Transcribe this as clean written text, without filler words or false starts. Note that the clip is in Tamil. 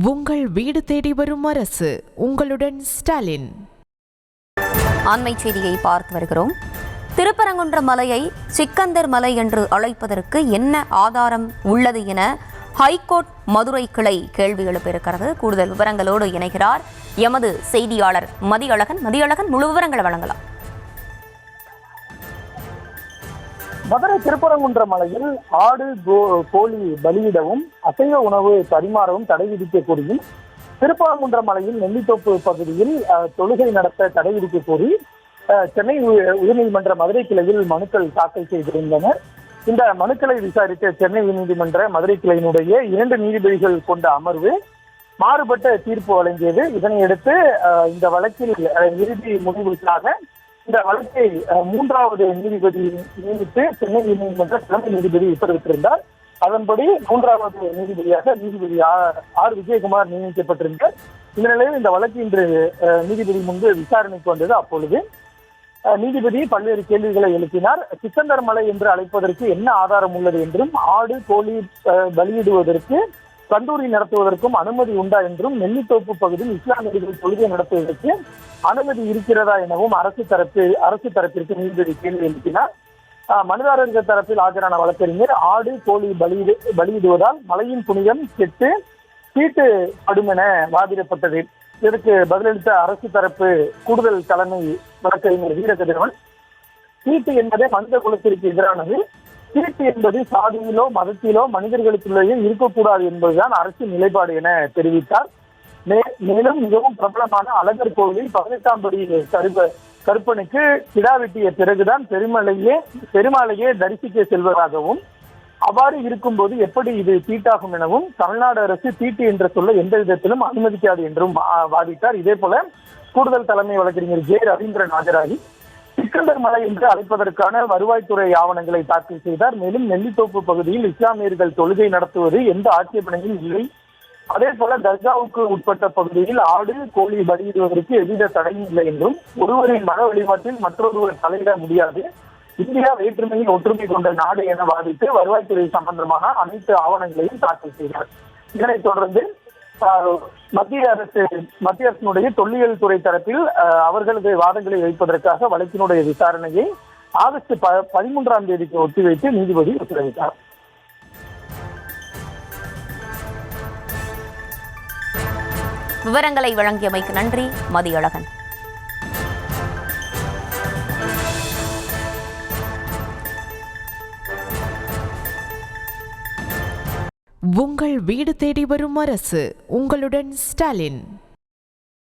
உங்கள் வீடு தேடி வரும் அரசு. உங்களுடன் ஸ்டாலின். அண்மை செய்தியை பார்த்து வருகிறோம். திருப்பரங்குன்ற மலையை சிக்கந்தர் மலை என்று அழைப்பதற்கு என்ன ஆதாரம் உள்ளது என ஹைகோர்ட் மதுரை கிளை கேள்வி எழுப்பியிருக்கிறது. கூடுதல் விவரங்களோடு இணைகிறார் எமது செய்தியாளர் மதியழகன். முழு விவரங்களை வழங்கலாம். மதுரை திருப்பரங்குன்ற மலையில் ஆடு கோழி பலியிடவும் அசைவ உணவு பரிமாறவும் தடை விதிக்க கோரியும் திருப்பரங்குன்ற மலையில் நெல்லித்தோப்பு பகுதியில் தொழுகை நடத்த தடை விதிக்க கோரி சென்னை உயர்நீதிமன்ற மதுரை கிளையில் மனுக்கள் தாக்கல் செய்திருந்தனர். இந்த மனுக்களை விசாரித்த சென்னை உயர்நீதிமன்ற மதுரை கிளையினுடைய 2 நீதிபதிகள் கொண்ட அமர்வு மாறுபட்ட தீர்ப்பு வழங்கியது. இதனையடுத்து இந்த வழக்கில் இறுதி முடிவுக்காக இந்த வழக்கை 3வது நீதிபதி நியமித்து சென்னை உயர்நீதிமன்ற தலைமை நீதிபதி உத்தரவிட்டிருந்தார். அதன்படி 3வது நீதிபதியாக நீதிபதி ஆர் விஜயகுமார் நியமிக்கப்பட்டிருந்தார். இந்த நிலையில் இந்த வழக்கு இன்று நீதிபதி முன்பு விசாரணைக்கு வந்தது. அப்பொழுது நீதிபதி பல்வேறு கேள்விகளை எழுப்பினார். சிக்கந்தர் மலை என்று அழைப்பதற்கு என்ன ஆதாரம் உள்ளது என்றும், ஆடு கோழி பலியிடுவதற்கு கந்தூரி நடத்துவதற்கும் அனுமதி உண்டா என்றும், நெல்லித்தோப்பு பகுதியில் இஸ்லாமியர்கள் தொழுகை நடத்துவதற்கு அனுமதி இருக்கிறதா எனவும் அரசு தரப்பிற்கு நீதிபதி கேள்வி எழுப்பினார். மனுதாரர்கள் தரப்பில் ஆஜரான வழக்கறிஞர் ஆடு கோழி பலியிடுவதால் மலையின் புனிதம் கெட்டு தீட்டு படும் என வாதிடப்பட்டது. இதற்கு பதிலளித்த அரசு தரப்பு கூடுதல் தலைமை வழக்கறிஞர் வீரகதிரவன், தீட்டு என்பதே மனித குலத்திற்கு எதிரானது. தீட்டு என்பது சாதியிலோ மதத்திலோ மனிதர்களுக்குள்ளேயே இருக்கக்கூடாது என்பதுதான் அரசின் நிலைப்பாடு என தெரிவித்தார். மேலும் மிகவும் பிரபலமான அழகர் கோவிலில் 18ஆம் படி கருப்பனுக்கு கிடா வெட்டிய பிறகுதான் பெருமாளையே தரிசிக்க செல்வதாகவும், அவ்வாறு இருக்கும்போது எப்படி இது தீட்டாகும் எனவும் தமிழ்நாடு அரசு தீட்டு என்ற சொல்ல எந்த விதத்திலும் அனுமதிக்காது என்றும் வாதிட்டார். இதே போல கூடுதல் தலைமை வழக்கறிஞர் ஜே ரவீந்திரன் ஆஜராகி சிக்கந்தர் மலை என்று அழைப்பதற்கான வருவாய்த்துறை ஆவணங்களை தாக்கல் செய்தார். மேலும் நெல்லித்தோப்பு பகுதியில் இஸ்லாமியர்கள் தொழுகை நடத்துவது எந்த ஆட்சேபனையும் இல்லை. அதே போல தர்காவுக்கு உட்பட்ட பகுதியில் ஆடு கோழி பலியிடுவதற்கு எவ்வித தடையும் இல்லை என்றும், ஒருவரின் மத வழிபாட்டில் மற்றொருவர் தலையிட முடியாது, இந்தியா வேற்றுமையில் ஒற்றுமை கொண்ட நாடு என வாதிட்டு வருவாய்த்துறை சம்பந்தமான அனைத்து ஆவணங்களையும் தாக்கல் செய்தார். இதனைத் தொடர்ந்து மத்திய அரசினுடைய தொல்லியல் துறை தரப்பில் அவர்களது வாதங்களை வைப்பதற்காக வழக்கினுடைய விசாரணையை ஆகஸ்ட் 13ஆம் தேதிக்கு ஒத்திவைத்து நீதிபதி உத்தரவிட்டார். விவரங்களை வழங்கியமைக்கு நன்றி மதியழகன். உங்கள் வீடு தேடி வரும் அரசு. உங்களுடன் ஸ்டாலின்.